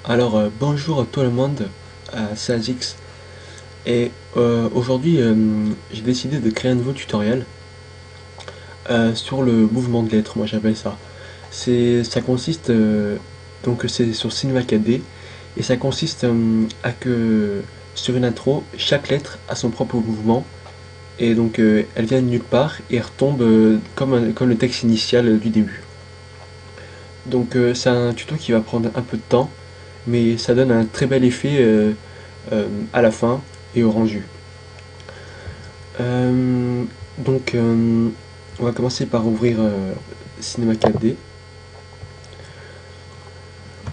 Alors, bonjour à tout le monde, c'est Azix. Et aujourd'hui, j'ai décidé de créer un nouveau tutoriel sur le mouvement de lettres, moi j'appelle ça. Ça consiste, donc c'est sur Cinema 4D, et ça consiste à que sur une intro, chaque lettre a son propre mouvement, et donc elle vient de nulle part et elle retombe comme le texte initial du début. Donc c'est un tuto qui va prendre un peu de temps, mais ça donne un très bel effet à la fin et au rendu. Euh, donc, on va commencer par ouvrir Cinema 4D.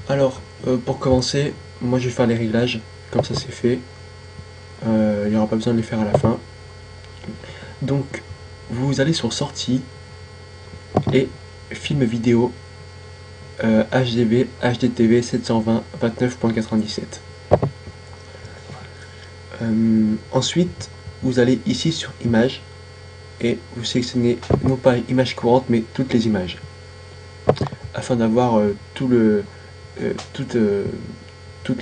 Alors, pour commencer, moi je vais faire les réglages, comme ça c'est fait. Il n'y aura pas besoin de les faire à la fin. Donc, vous allez sur Sortie et Film vidéo HDV HDTV 720 29.97. Ensuite, vous allez ici sur Images et vous sélectionnez non pas image courante mais toutes les images afin d'avoir toute, toute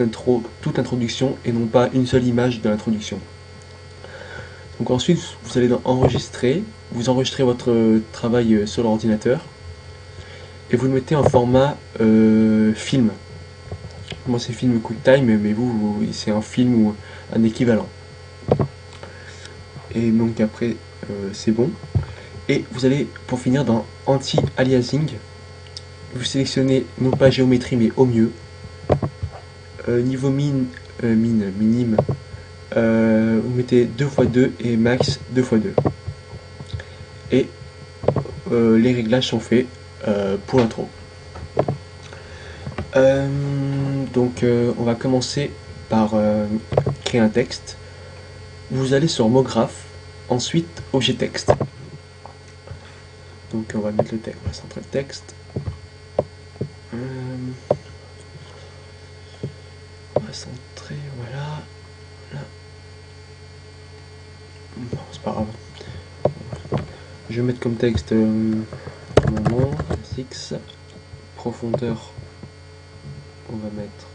l'introduction et non pas une seule image de l'introduction. Donc ensuite vous allez dans enregistrer, vous enregistrez votre travail sur l'ordinateur et vous le mettez en format film. Moi c'est film QuickTime mais vous c'est un film ou un équivalent. Et donc après c'est bon. Et vous allez pour finir dans anti-aliasing, vous sélectionnez non pas géométrie mais au mieux, niveau minime, vous mettez 2x2 et max 2x2. Et les réglages sont faits pour l'intro. Donc on va commencer par créer un texte. Vous allez sur mot graphe, ensuite objet texte. Donc on va mettre le texte, on va centrer le texte. On va centrer, voilà. Là. Bon, c'est pas grave. Je vais mettre comme texte moment, X, profondeur, on va mettre.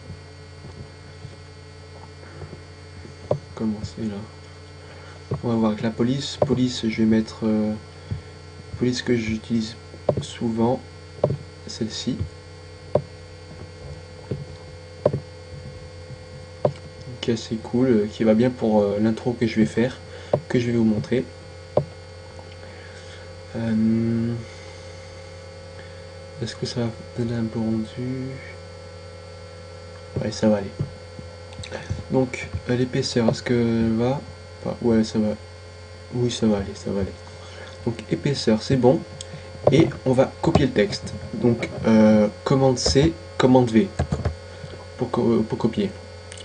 Commencer là. On va voir avec la police. Police, je vais mettre police que j'utilise souvent, celle-ci. Qui est assez cool, qui va bien pour l'intro que je vais faire, que je vais vous montrer. Est-ce que ça va donner un peu rendu? Ouais, ça va aller. Donc, l'épaisseur, est-ce que va? Ouais, ça va. Oui, ça va aller, ça va aller. Donc, épaisseur, c'est bon. Et on va copier le texte. Donc, commande C, commande V pour copier.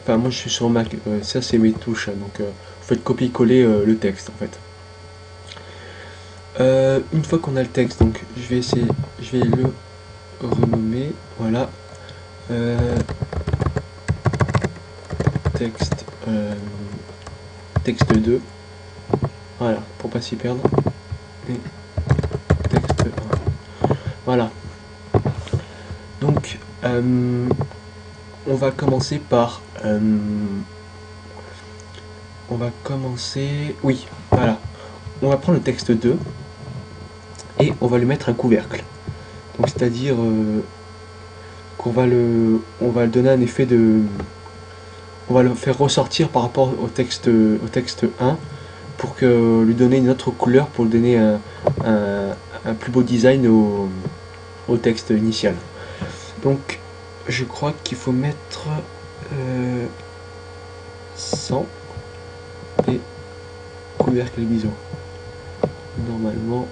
Enfin, moi je suis sur Mac, ça c'est mes touches, hein, donc vous faites copier-coller le texte en fait. Une fois qu'on a le texte, donc je vais le renommer, voilà. Texte, texte 2, voilà, pour pas s'y perdre. Et texte 1, voilà. Donc, on va commencer par... oui, voilà. On va prendre le texte 2 et on va lui mettre un couvercle. Donc c'est-à-dire qu'on va le donner un effet de... On va le faire ressortir par rapport au texte 1 pour que lui donner une autre couleur, pour lui donner un plus beau design au texte initial. Donc je crois qu'il faut mettre 100 et couvercle biseau. Normalement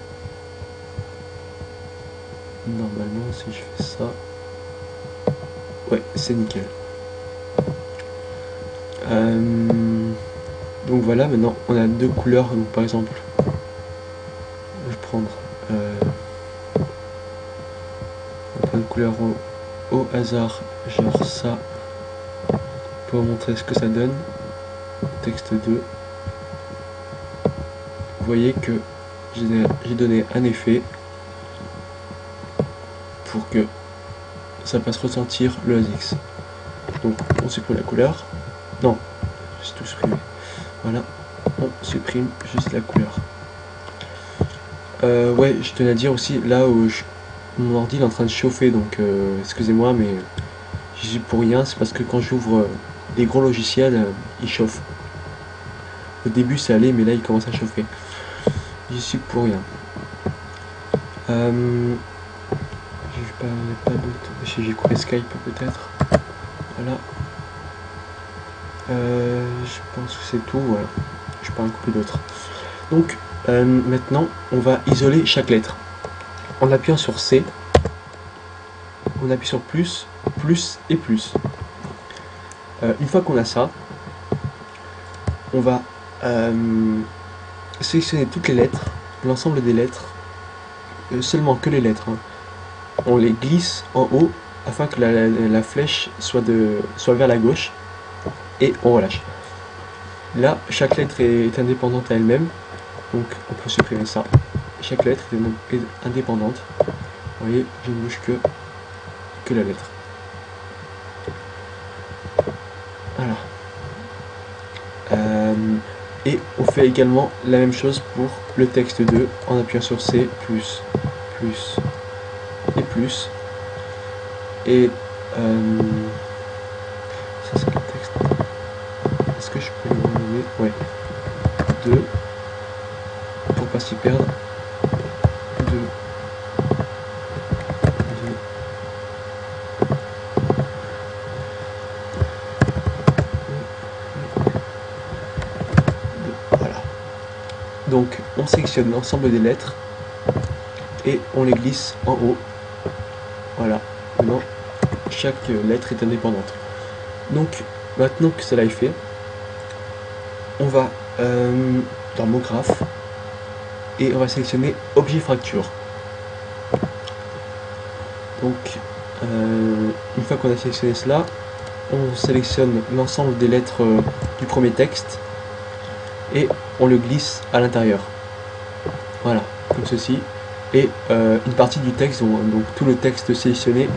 si je fais ça, ouais, c'est nickel. Donc voilà, maintenant on a deux couleurs. Donc par exemple, je vais prendre une couleur au hasard, genre ça, pour montrer ce que ça donne. Texte 2. Vous voyez que j'ai donné un effet pour que ça fasse ressentir le ASICS. Donc on supprime la couleur. Non, j'ai tout supprimé. Voilà, on supprime juste la couleur. Ouais, je tenais à dire aussi, là où mon ordi est en train de chauffer, donc excusez-moi, mais j'y suis pour rien, c'est parce que quand j'ouvre des gros logiciels, il chauffe. Au début ça allait, mais là il commence à chauffer. J'y suis pour rien. Pas d'autres. J'ai coupé Skype peut-être. Voilà. Je pense que c'est tout, voilà. Je peux en couper d'autres. Donc maintenant on va isoler chaque lettre. En appuyant sur C, on appuie sur plus, plus et plus. Une fois qu'on a ça, on va sélectionner toutes les lettres, l'ensemble des lettres, seulement que les lettres. Hein. On les glisse en haut afin que la flèche soit vers la gauche et on relâche. Là, chaque lettre est indépendante à elle-même, donc on peut supprimer ça. Chaque lettre est indépendante. Vous voyez, je ne bouge que la lettre. Voilà. Et on fait également la même chose pour le texte 2 en appuyant sur C, plus, plus et plus. Et ça c'est le texte. Est-ce que je peux le renommer? Ouais. 2 pour pas s'y perdre. 2. Voilà. Donc on sélectionne l'ensemble des lettres et on les glisse en haut. Voilà. Maintenant, chaque lettre est indépendante. Donc maintenant que cela est fait, on va dans mot graphe et on va sélectionner objet fracture. Donc une fois qu'on a sélectionné cela, on sélectionne l'ensemble des lettres du premier texte et on le glisse à l'intérieur. Voilà, comme ceci. Et une partie du texte, donc tout le texte sélectionné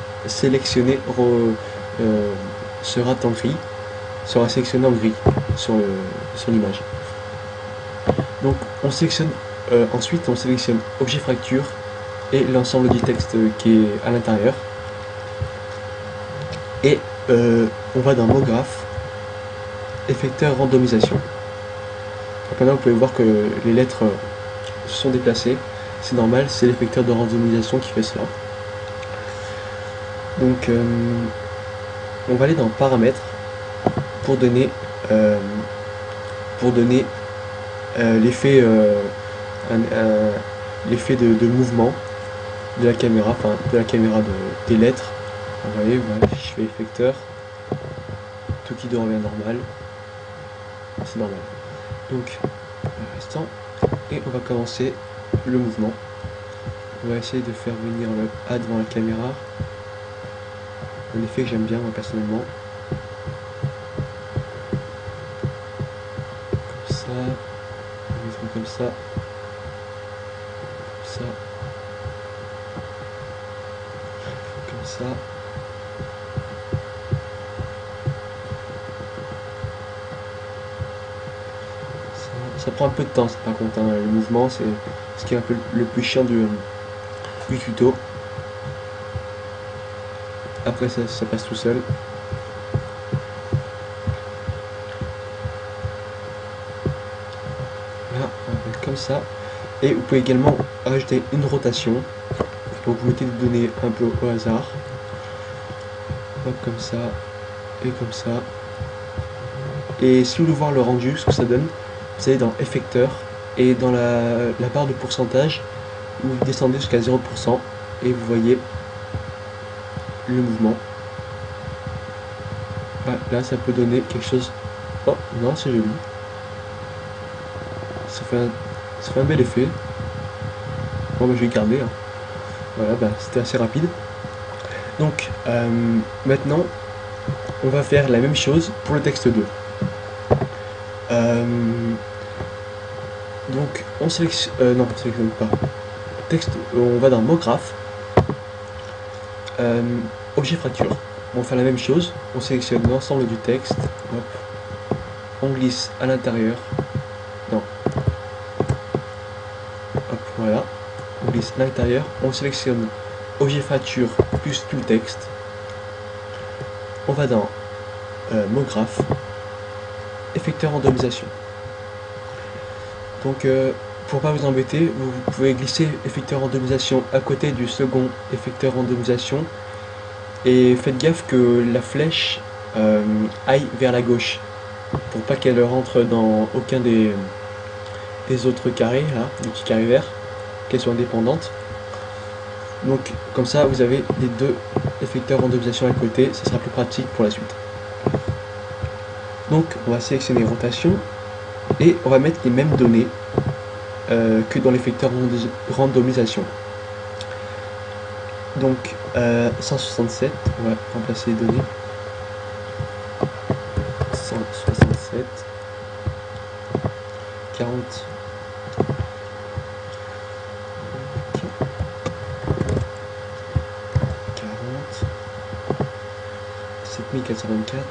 sera en gris, sera sélectionné en gris sur l'image. Donc on sélectionne ensuite on sélectionne objet fracture et l'ensemble du texte qui est à l'intérieur. Et on va dans mot graphe, effecteur randomisation. Donc maintenant vous pouvez voir que les lettres se sont déplacées. C'est normal, c'est l'effecteur de randomisation qui fait cela. Donc on va aller dans paramètres pour donner l'effet de mouvement de la caméra, enfin de la caméra des lettres. Vous voyez, voilà, je fais effecteur, tout qui devient normal, c'est normal. Donc instant, et on va commencer le mouvement. On va essayer de faire venir le A devant la caméra. Un effet que j'aime bien moi personnellement. Comme ça. On mettra comme ça. Comme ça. Comme ça. Ça prend un peu de temps par contre, hein. Le mouvement c'est ce qui est un peu le plus chiant du tuto. Après ça passe tout seul. Là on va mettre comme ça. Et vous pouvez également rajouter une rotation. Donc vous mettez des données un peu au hasard. Hop, comme ça. Et comme ça. Et si vous voulez voir le rendu, ce que ça donne, vous allez dans effecteur et dans la barre de pourcentage, vous descendez jusqu'à 0% et vous voyez le mouvement. Ah, là ça peut donner quelque chose. Oh non, c'est joli. Ça fait un bel effet. Bon bah, je vais garder. Hein. Voilà, bah, c'était assez rapide. Donc maintenant on va faire la même chose pour le texte 2. Donc on sélectionne, non on sélectionne pas. Texte, on va dans mot graphe, objet fracture. On va faire la même chose, on sélectionne l'ensemble du texte, hop, on glisse à l'intérieur, non, hop, voilà, on glisse à l'intérieur, on sélectionne objet facture plus tout le texte, on va dans mot graphe, effecteur randomisation. Donc pour pas vous embêter, vous pouvez glisser effecteur randomisation à côté du second effecteur randomisation et faites gaffe que la flèche aille vers la gauche pour pas qu'elle rentre dans aucun des autres carrés là, des petits carrés verts, qu'elle soit indépendante. Donc comme ça vous avez les deux effecteurs randomisation à côté, ça sera plus pratique pour la suite. Donc on va sélectionner rotation et on va mettre les mêmes données que dans l'effecteur randomisation. Donc 167, on va remplacer les données. 167, 40, 7424,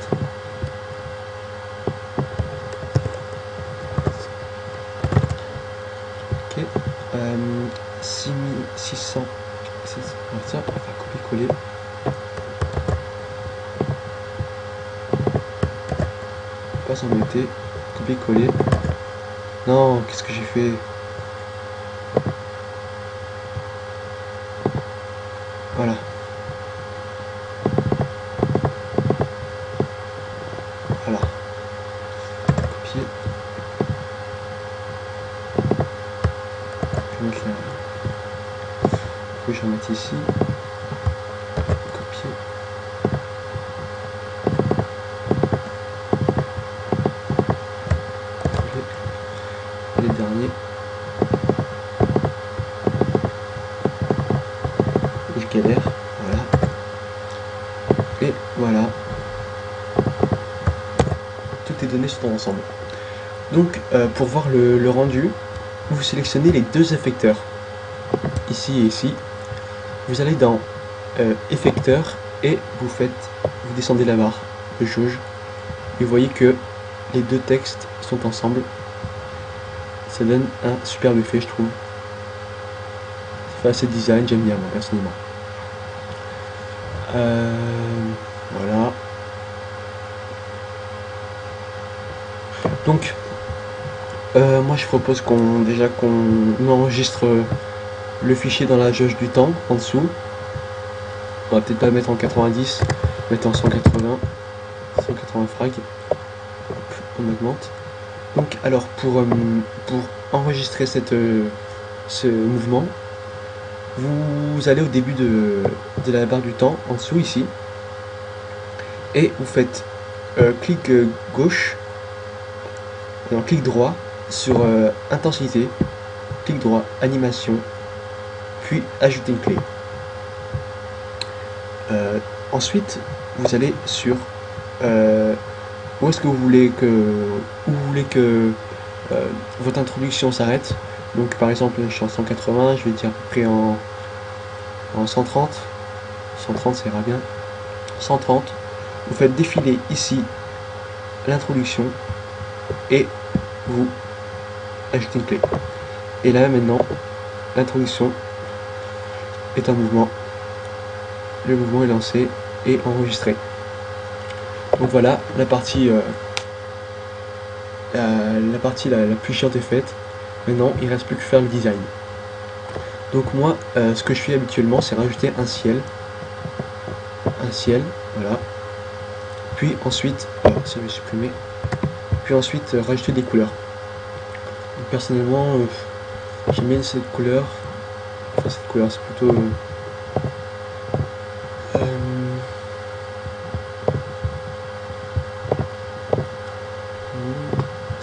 ok, 6600, ça, on va faire copier-coller. Pas s'embêter, copier-coller. Non, qu'est-ce que j'ai fait? Voilà. Voilà. Copier. Je vais mettre là. Je vais remettre ici. Copier. Les derniers. Je galère. Voilà. Et voilà. Toutes les données sont ensemble. Donc pour voir le rendu, vous sélectionnez les deux effecteurs, ici et ici. Vous allez dans effecteur et vous descendez la barre de jauge et vous voyez que les deux textes sont ensemble. Ça donne un superbe effet, je trouve. Ça fait assez design, j'aime bien moi personnellement. Voilà. Donc moi je propose qu'on enregistre le fichier dans la jauge du temps en dessous. On va peut-être pas le mettre en 90, mettre en 180 frags. Hop, on augmente. Donc alors pour enregistrer ce mouvement, vous allez au début de la barre du temps en dessous ici et vous faites clic gauche, non, clic droit sur intensité, clic droit animation, puis ajouter une clé. Ensuite vous allez sur où est-ce que vous voulez que votre introduction s'arrête. Donc par exemple je suis en 180, je vais dire à peu près en 130, ça ira bien. 130, vous faites défiler ici l'introduction et vous ajoutez une clé. Et là maintenant l'introduction est en mouvement, le mouvement est lancé et enregistré. Donc voilà, la partie la plus chiante est faite. Maintenant il ne reste plus que faire le design. Donc moi ce que je fais habituellement c'est rajouter un ciel, voilà, puis ensuite ça je vais supprimer, puis ensuite rajouter des couleurs. Donc, personnellement j'aime bien cette couleur, enfin cette couleur c'est plutôt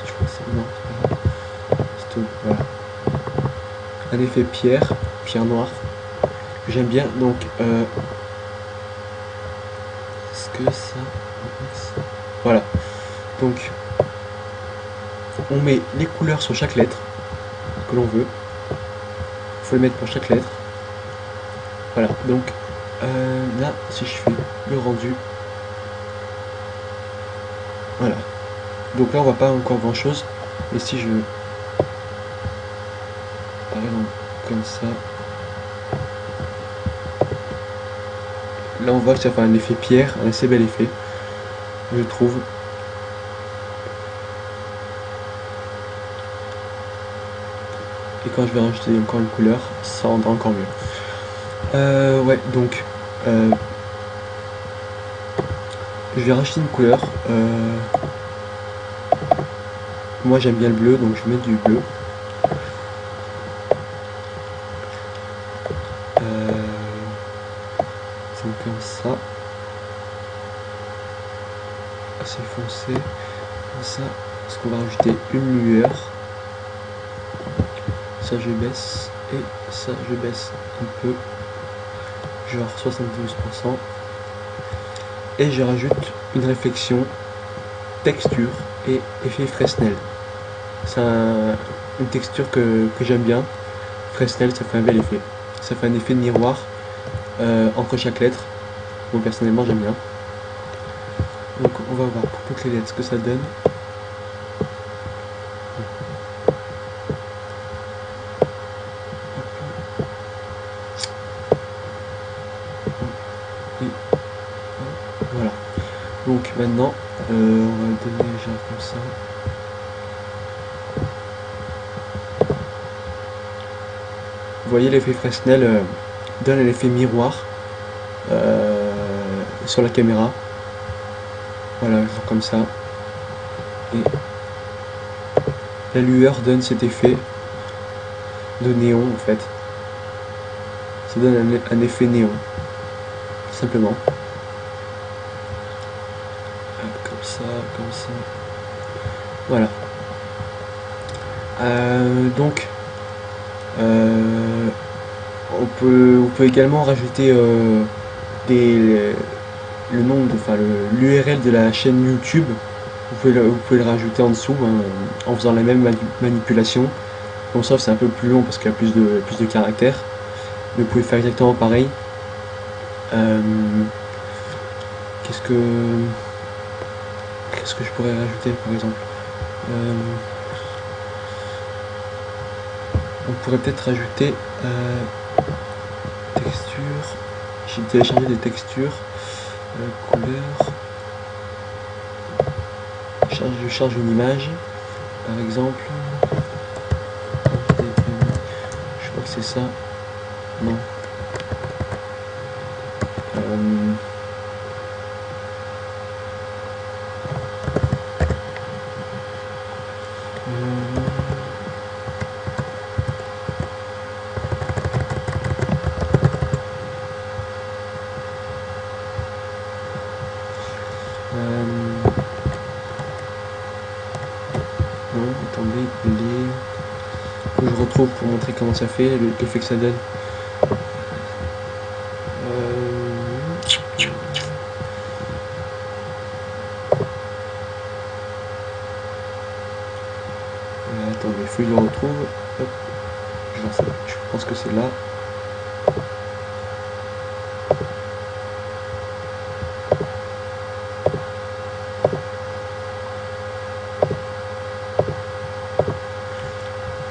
je crois que c'est non, c'est voilà, un effet pierre noire que j'aime bien. Donc est-ce que ça, voilà, donc on met les couleurs sur chaque lettre que l'on veut, il faut les mettre pour chaque lettre. Voilà, donc Là, si je fais le rendu, voilà. Donc là, on voit pas encore grand chose, mais si je par exemple comme ça, là on voit que ça fait un effet pierre, un assez bel effet, je trouve. Et quand je vais rajouter encore une couleur, ça rendra encore mieux. Ouais, donc je vais rajouter une couleur. Moi j'aime bien le bleu, donc je vais mettre du bleu. C'est comme ça. Assez foncé. Comme ça. Parce qu'on va rajouter une lueur. Ça je baisse. Et ça je baisse un peu. Genre 72%. Et je rajoute une réflexion, texture et effet Fresnel. C'est une texture que j'aime bien. Fresnel, ça fait un bel effet. Ça fait un effet de miroir entre chaque lettre. Moi personnellement j'aime bien. Donc on va voir pour toutes les lettres ce que ça donne. Et voilà. Donc maintenant on va donner genre comme ça. Vous voyez l'effet Fresnel donne un effet miroir sur la caméra. Voilà, genre comme ça. Et la lueur donne cet effet de néon en fait. Ça donne un effet néon. Simplement. Comme ça, comme ça. Voilà. Donc, on peut également rajouter le nom, enfin l'URL de la chaîne YouTube. Vous pouvez le rajouter en dessous hein, en faisant la même manipulation. Bon, sauf c'est un peu plus long parce qu'il y a plus de caractères. Mais vous pouvez faire exactement pareil. Qu'est-ce que je pourrais rajouter par exemple? On pourrait peut-être rajouter texture. J'ai téléchargé des textures, couleur. Je charge une image, par exemple. Je crois que c'est ça. Non. Non, attendez, faut que je retrouve pour montrer comment ça fait, l'effet que ça donne. Attendez, il faut que je le retrouve. Hop. Je pense que c'est là.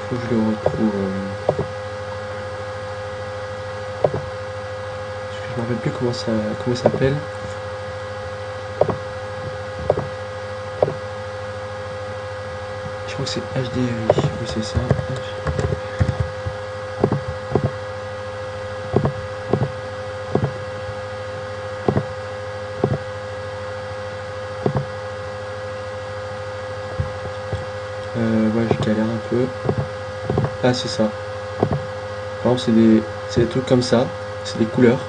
Faut que je le retrouve. Je me rappelle plus comment il s'appelle. Je crois que c'est HDRI. Oui, c'est ça. Ouais, je galère un peu. Ah, c'est ça. Par exemple, c'est des trucs comme ça. C'est des couleurs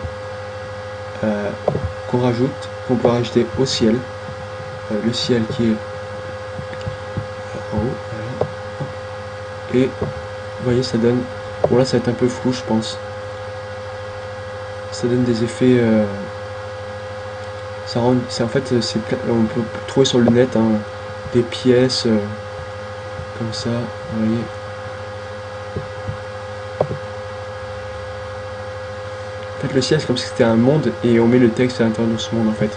qu'on rajoute, qu'on peut rajouter au ciel. Le ciel qui est en haut. Voilà. Et vous voyez, ça donne. Bon, là, ça va être un peu flou, je pense. Ça donne des effets. Ça rend. C'est en fait, on peut trouver sur le net hein, des pièces comme ça. Vous voyez. En fait, fait le ciel c'est comme si c'était un monde et on met le texte à l'intérieur de ce monde en fait.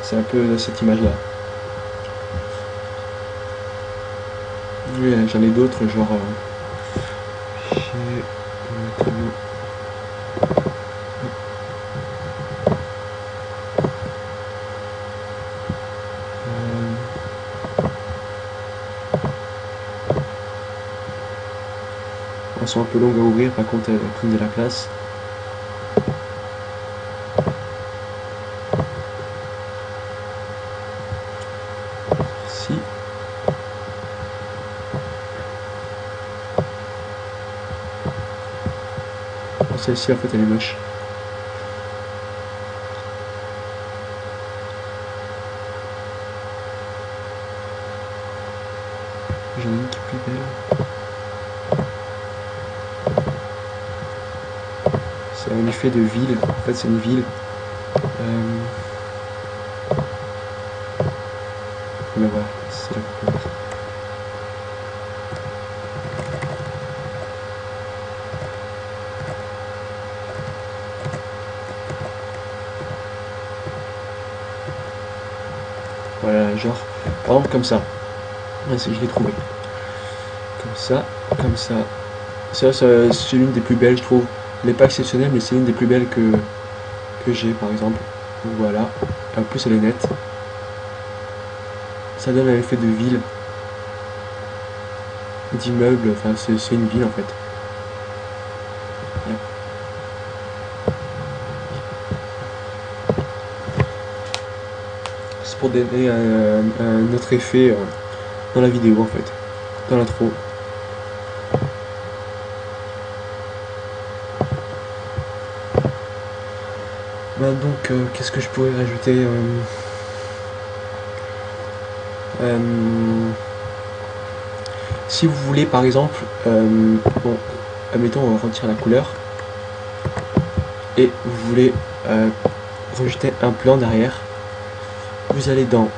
C'est un peu cette image là. Oui, j'en ai d'autres genre j'ai elles sont un peu longues à ouvrir, par contre elles prennent de la place. Si. Celle-ci en fait elle est moche. J'en ai une qui est plus belle. C'est un effet de ville, en fait c'est une ville. Mais voilà, c'est la couleur. Voilà, genre, par exemple comme ça. Ouais, je l'ai trouvé. Comme ça, comme ça. Ça c'est l'une des plus belles, je trouve. Elle n'est pas exceptionnelle, mais c'est l'une des plus belles que j'ai, par exemple. Voilà. En plus, elle est nette. Ça donne un effet de ville, d'immeuble. Enfin, c'est une ville en fait. C'est pour donner un autre effet dans la vidéo en fait, dans l'intro. Bah donc, qu'est-ce que je pourrais rajouter si vous voulez par exemple, bon, admettons on retire la couleur, et vous voulez rajouter un plan derrière, vous allez dans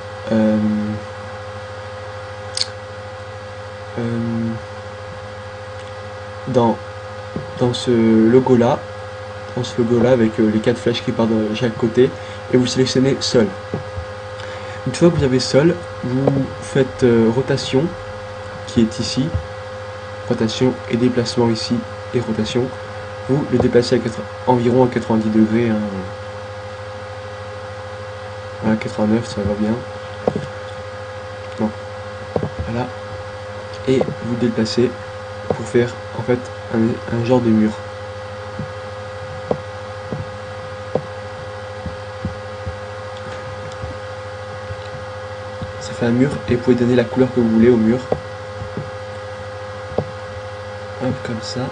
dans ce logo là, avec les 4 flèches qui partent de chaque côté, et vous sélectionnez seul. Une fois que vous avez seul, vous faites rotation qui est ici, rotation et déplacement ici, et rotation. Vous le déplacez à environ à 90 degrés, hein. Voilà, 89 ça va bien. Non. Voilà. Et vous déplacez pour faire en fait un genre de mur. Ça fait un mur et vous pouvez donner la couleur que vous voulez au mur. Hop, comme ça.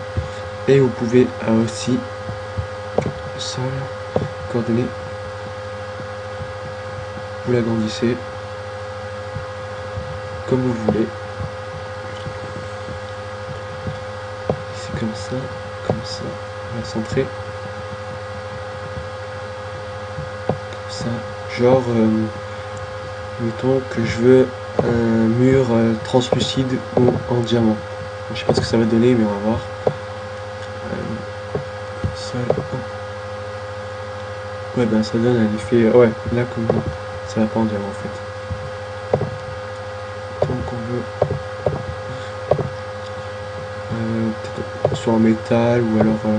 Et vous pouvez aussi sol, coordonnées, vous l'agrandissez comme vous voulez. C'est comme ça, on va centrer. Comme ça, genre, mettons que je veux un mur translucide ou en diamant. Je sais pas ce que ça va donner, mais on va voir. Ouais, ben ça donne un effet. Ouais, là comme ça va pas en diamant en fait. Donc on veut peut-être soit en métal ou alors on va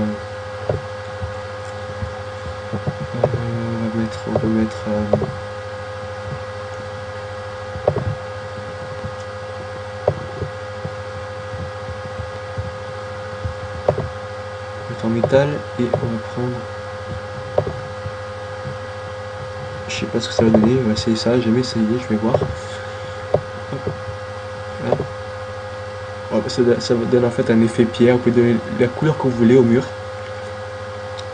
mettre en métal, et on va prendre, je sais pas ce que ça va donner, on va essayer ça, j'ai jamais essayé, je vais voir. Hop. Voilà. Ça donne en fait un effet pierre, vous pouvez donner la couleur que vous voulez au mur,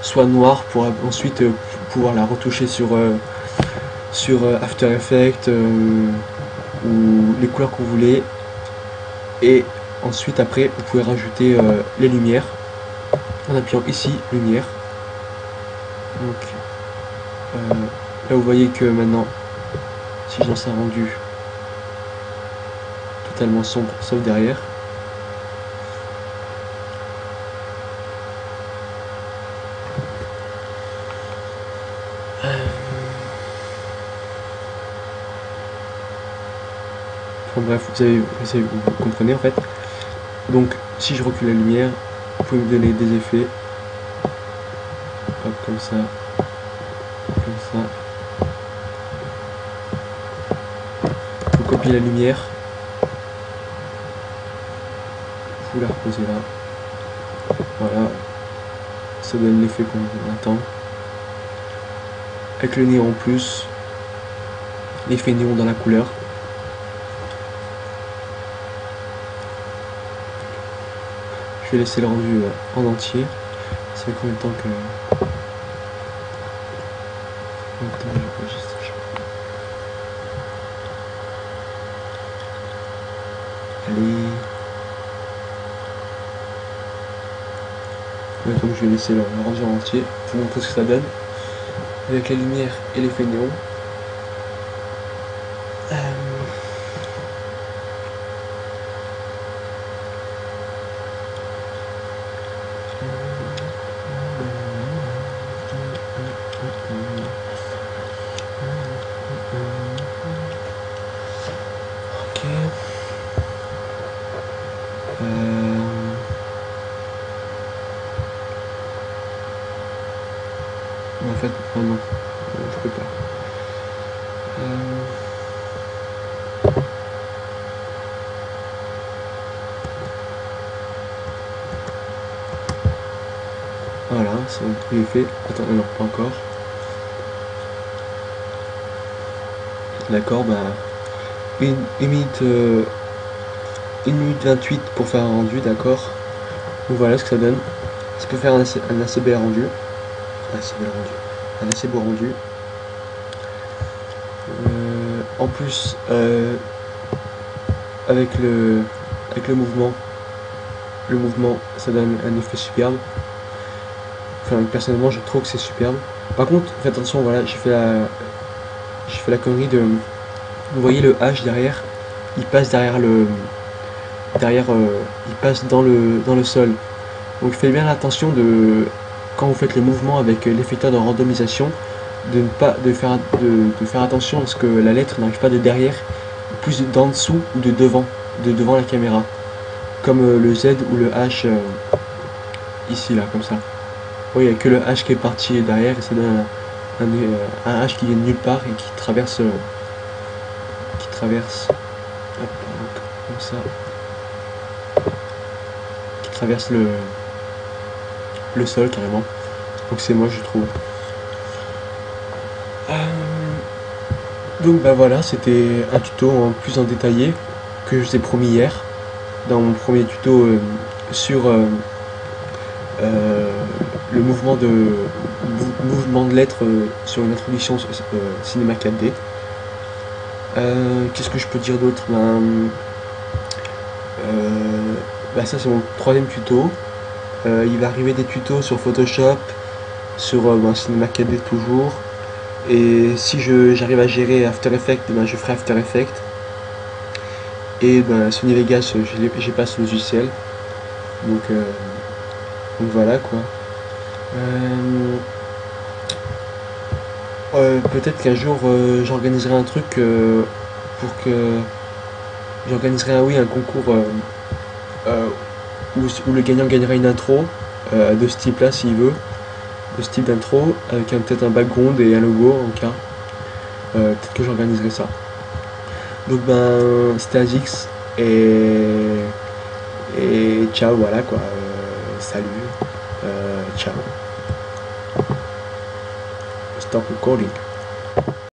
soit noir pour ensuite pouvoir la retoucher sur After Effects ou les couleurs que vous voulez, et ensuite après vous pouvez rajouter les lumières en appuyant ici lumière. Donc là vous voyez que maintenant si j'en sais rendu totalement sombre sauf derrière, Enfin bref, vous comprenez en fait. Donc si je recule la lumière, vous pouvez me donner des effets. Hop, comme ça. Comme ça. Vous copiez la lumière. Vous la reposez là. Voilà. Ça donne l'effet qu'on attend. Avec le néon en plus. L'effet néon dans la couleur. Je vais laisser le rendu en entier. Ça fait combien de temps que... Allez. Donc je vais laisser le rendu en entier pour vous montrer ce que ça donne. Avec la lumière et l'effet néon. Ok. En fait, oh non, je peux pas. Voilà, c'est fait. Attends, non, pas encore. D'accord, bah... Une minute 28 pour faire un rendu, d'accord. Donc voilà ce que ça donne. Ça peut faire un assez bel rendu. Un assez beau rendu. En plus, avec le mouvement, ça donne un effet superbe. Enfin, personnellement, je trouve que c'est superbe. Par contre, faites attention, voilà, j'ai fait la connerie de... Vous voyez le H derrière, il passe il passe dans le sol. Donc faites bien attention de, quand vous faites le mouvement avec l'effecteur de randomisation, de ne pas de faire attention à ce que la lettre n'arrive pas de derrière, plus d'en dessous ou de devant la caméra. Comme le Z ou le H ici là, comme ça. Oui, il n'y a que le H qui est parti derrière et ça donne un H qui vient de nulle part et qui traverse hop, comme ça, qui traverse le sol carrément. Donc c'est moi je trouve. Donc bah voilà, c'était un tuto en plus en détaillé que je vous ai promis hier dans mon premier tuto sur le mouvement de lettres sur une introduction cinéma 4D. Qu'est-ce que je peux dire d'autre? Ça c'est mon troisième tuto. Il va arriver des tutos sur Photoshop, sur cinéma 4D toujours. Et si j'arrive à gérer After Effects, je ferai After Effects. Et Sony Vegas, j'ai pas ce logiciel. Donc voilà quoi. Peut-être qu'un jour j'organiserai un truc pour que j'organiserai un concours où le gagnant gagnera une intro de ce type là s'il veut, de ce type d'intro avec peut-être un background et un logo en cas. Peut-être que j'organiserai ça. Donc c'était Azix et ciao, voilà quoi. Salut, ciao. Stop recording.